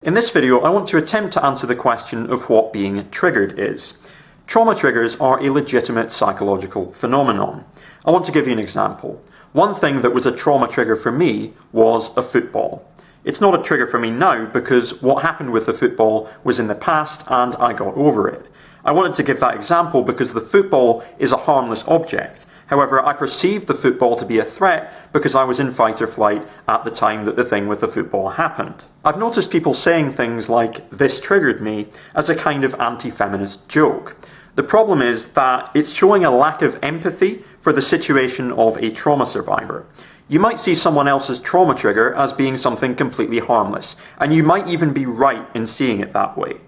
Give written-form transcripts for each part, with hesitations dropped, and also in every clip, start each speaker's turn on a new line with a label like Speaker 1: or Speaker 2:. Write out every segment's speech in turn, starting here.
Speaker 1: In this video, I want to attempt to answer the question of what being triggered is. Trauma triggers are a legitimate psychological phenomenon. I want to give you an example. One thing that was a trauma trigger for me was a football. It's not a trigger for me now because what happened with the football was in the past and I got over it. I wanted to give that example because the football is a harmless object. However, I perceived the football to be a threat because I was in fight or flight at the time that the thing with the football happened. I've noticed people saying things like, "This triggered me," as a kind of anti-feminist joke. The problem is that it's showing a lack of empathy for the situation of a trauma survivor. You might see someone else's trauma trigger as being something completely harmless, and you might even be right in seeing it that way.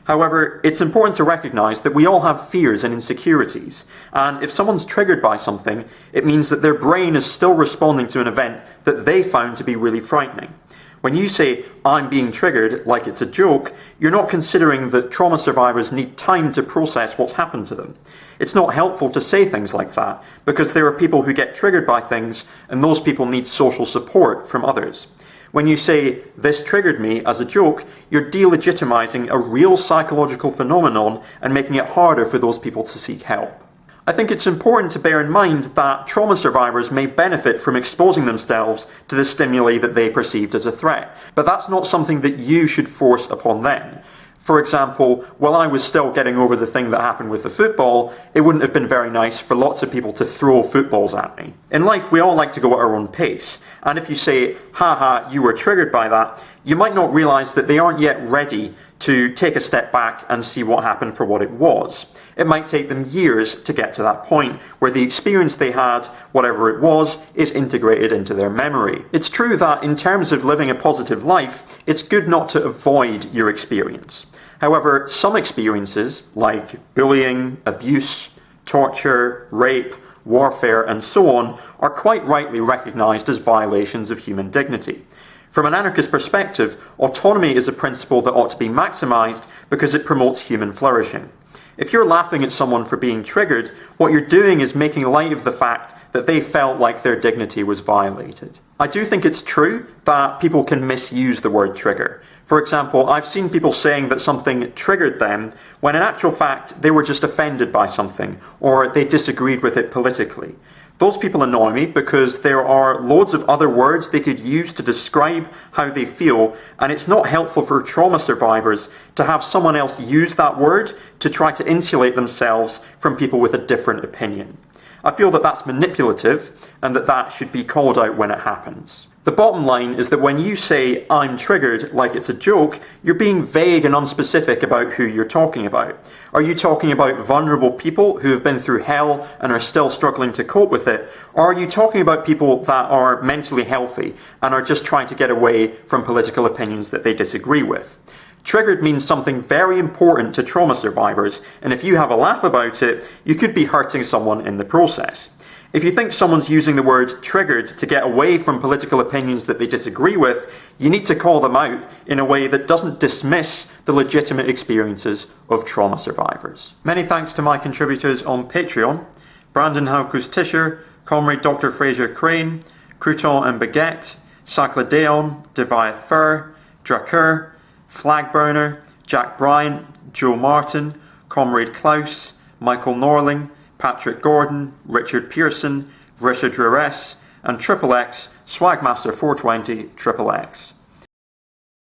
Speaker 1: However, it's important to recognise that we all have fears and insecurities, and if someone's triggered by something, it means that their brain is still responding to an event that they found to be really frightening. When you say, "I'm being triggered," like it's a joke, you're not considering that trauma survivors need time to process what's happened to them. It's not helpful to say things like that, because there are people who get triggered by things, and those people need social support from others. When you say, "This triggered me," as a joke, you're delegitimizing a real psychological phenomenon and making it harder for those people to seek help. I think it's important to bear in mind that trauma survivors may benefit from exposing themselves to the stimuli that they perceived as a threat, but that's not something that you should force upon them. For example, while I was still getting over the thing that happened with the football, it wouldn't have been very nice for lots of people to throw footballs at me. In life, we all like to go at our own pace, and if you say, "Haha, you were triggered by that," you might not realise that they aren't yet ready to take a step back and see what happened for what it was. It might take them years to get to that point where the experience they had, whatever it was, is integrated into their memory. It's true that in terms of living a positive life, it's good not to avoid your experience. However, some experiences, like bullying, abuse, torture, rape, warfare, and so on, are quite rightly recognised as violations of human dignity. From an anarchist perspective, autonomy is a principle that ought to be maximised because it promotes human flourishing. If you're laughing at someone for being triggered, what you're doing is making light of the fact that they felt like their dignity was violated. I do think it's true that people can misuse the word trigger. For example, I've seen people saying that something triggered them when in actual fact they were just offended by something or they disagreed with it politically. Those people annoy me because there are loads of other words they could use to describe how they feel, and it's not helpful for trauma survivors to have someone else use that word to try to insulate themselves from people with a different opinion. I feel that that's manipulative and that should be called out when it happens. The bottom line is that when you say, "I'm triggered," like it's a joke, you're being vague and unspecific about who you're talking about. Are you talking about vulnerable people who have been through hell and are still struggling to cope with it? Or are you talking about people that are mentally healthy and are just trying to get away from political opinions that they disagree with? Triggered means something very important to trauma survivors, and if you have a laugh about it, you could be hurting someone in the process. If you think someone's using the word triggered to get away from political opinions that they disagree with, you need to call them out in a way that doesn't dismiss the legitimate experiences of trauma survivors. Many thanks to my contributors on Patreon: Brandon Haukus Tischer, Comrade Dr. Fraser Crane, Crouton and Baguette, Sacladeon, Deviath Fur, Drakur, Flagburner, Jack Bryant, Joe Martin, Comrade Klaus, Michael Norling, Patrick Gordon, Richard Pearson, Vrisha Dreres, and Triple X, Swagmaster 420 XXX.